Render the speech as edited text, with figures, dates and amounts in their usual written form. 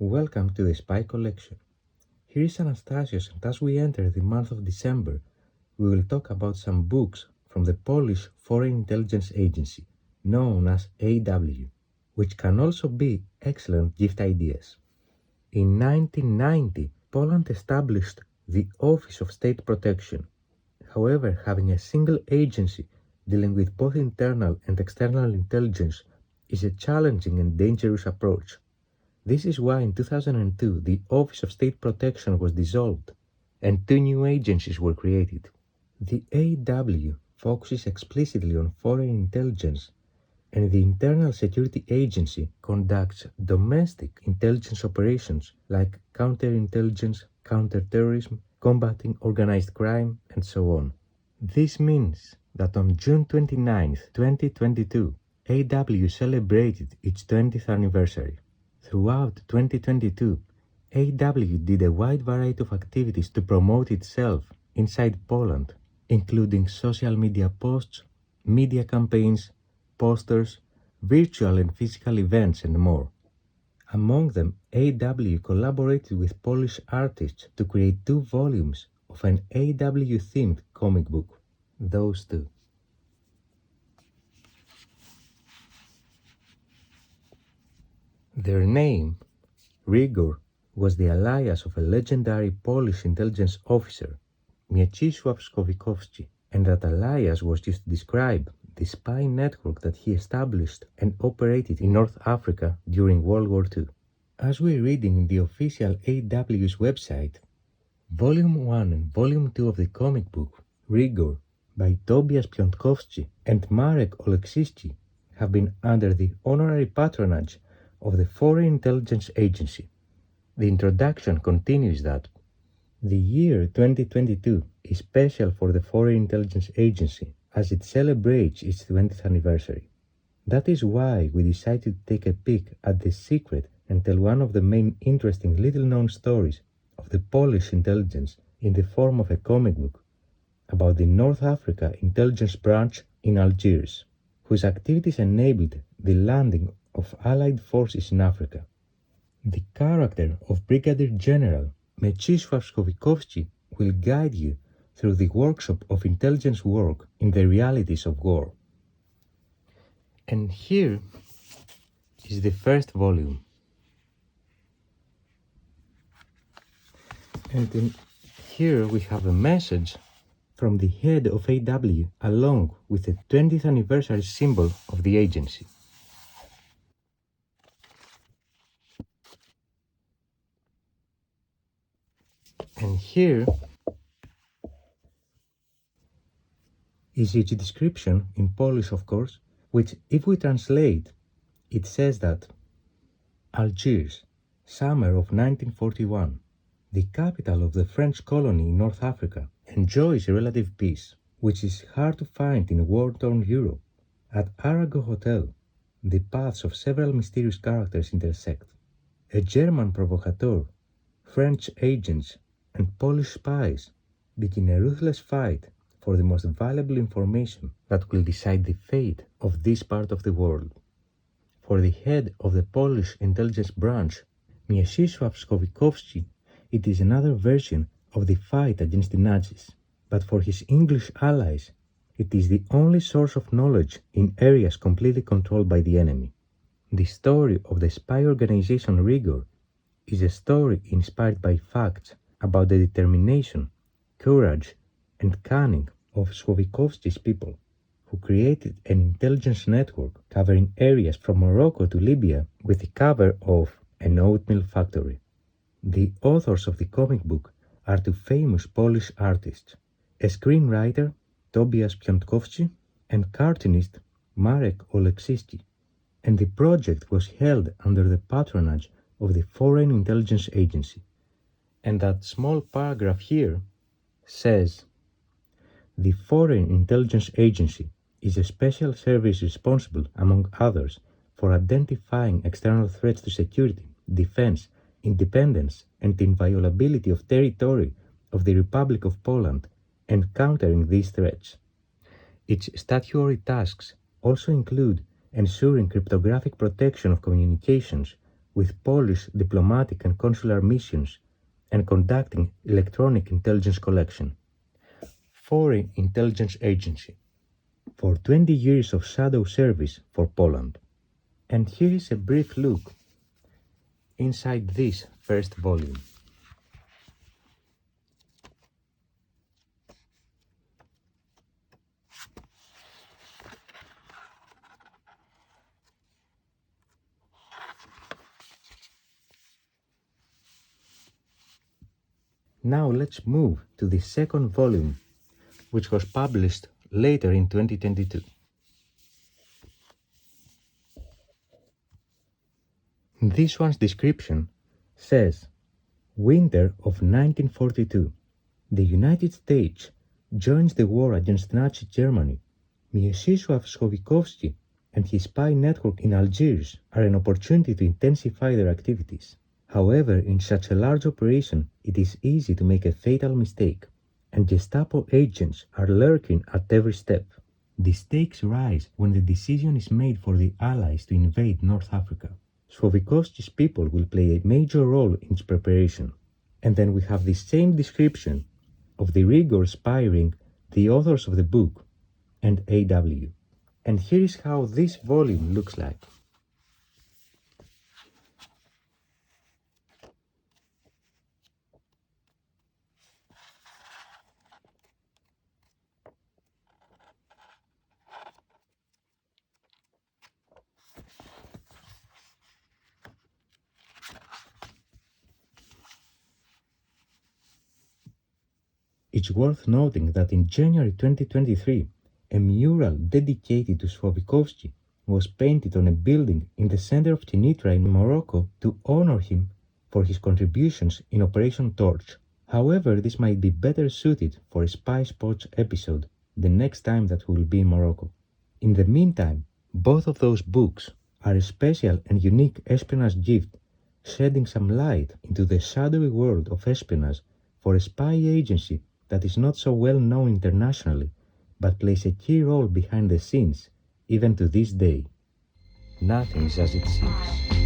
Welcome to the Spy Collection. Here is Anastasios, and as we enter the month of December, we will talk about some books from the Polish Foreign Intelligence Agency, known as AW, which can also be excellent gift ideas. In 1990, Poland established the Office of State Protection. However, having a single agency dealing with both internal and external intelligence is a challenging and dangerous approach. This is why in 2002 the Office of State Protection was dissolved and two new agencies were created. The AW focuses explicitly on foreign intelligence, and the Internal Security Agency conducts domestic intelligence operations like counterintelligence, counterterrorism, combating organized crime, and so on. This means that on June 29, 2022, AW celebrated its 20th anniversary. Throughout 2022, AW did a wide variety of activities to promote itself inside Poland, including social media posts, media campaigns, posters, virtual and physical events, and more. Among them, AW collaborated with Polish artists to create 2 volumes of an AW-themed comic book. Those two. Their name, Rigor, was the alias of a legendary Polish intelligence officer, Mieczysław Skowikowski, and that alias was used to describe the spy network that he established and operated in North Africa during World War II. As we're reading in the official AW's website, Volume 1 and Volume 2 of the comic book, Rigor, by Tobiasz Piątkowski and Marek Oleksijski, have been under the honorary patronage of the Foreign Intelligence Agency. The introduction continues that the year 2022 is special for the Foreign Intelligence Agency as it celebrates its 20th anniversary. That is why we decided to take a peek at the secret and tell one of the main interesting little-known stories of the Polish intelligence in the form of a comic book about the North Africa Intelligence Branch in Algiers, whose activities enabled the landing of Allied forces in Africa. The character of Brigadier General Mieczysław Skowikowski will guide you through the workshop of intelligence work in the realities of war. And here is the first volume. And here we have a message from the head of AW along with the 20th anniversary symbol of the agency. And here is its description in Polish, of course, which if we translate, it says that Algiers, summer of 1941, the capital of the French colony in North Africa, enjoys relative peace, which is hard to find in war-torn Europe. At Arago Hotel, the paths of several mysterious characters intersect. A German provocateur, French agents, and Polish spies begin a ruthless fight for the most valuable information that will decide the fate of this part of the world. For the head of the Polish intelligence branch, Mieczysław Skowikowski, it is another version of the fight against the Nazis. But for his English allies, it is the only source of knowledge in areas completely controlled by the enemy. The story of the spy organization Rigor is a story inspired by facts about the determination, courage, and cunning of Skowikowski's people, who created an intelligence network covering areas from Morocco to Libya with the cover of an oatmeal factory. The authors of the comic book are 2 famous Polish artists, a screenwriter, Tobiasz Piątkowski, and cartoonist, Marek Oleksijski, and the project was held under the patronage of the Foreign Intelligence Agency. And that small paragraph here says, the Foreign Intelligence Agency is a special service responsible, among others, for identifying external threats to security, defense, independence, and inviolability of territory of the Republic of Poland and countering these threats. Its statutory tasks also include ensuring cryptographic protection of communications with Polish diplomatic and consular missions and conducting electronic intelligence collection. Foreign Intelligence Agency. For 20 years of shadow service for Poland. And here is a brief look inside this first volume. Now let's move to the second volume, which was published later in 2022. This one's description says, Winter of 1942. The United States joins the war against Nazi Germany. Mieczysław Słowikowski and his spy network in Algiers are an opportunity to intensify their activities. However, in such a large operation, it is easy to make a fatal mistake, and Gestapo agents are lurking at every step. The stakes rise when the decision is made for the Allies to invade North Africa. Słowikowski's people will play a major role in its preparation. And then we have the same description of the rigor inspiring the authors of the book and AW. And here is how this volume looks like. It's worth noting that in January 2023, a mural dedicated to Słowikowski was painted on a building in the center of Kenitra in Morocco to honor him for his contributions in Operation Torch. However, this might be better suited for a Spy Spots episode the next time that we will be in Morocco. In the meantime, both of those books are a special and unique espionage gift, shedding some light into the shadowy world of espionage for a spy agency that is not so well known internationally, but plays a key role behind the scenes, even to this day. Nothing is as it seems.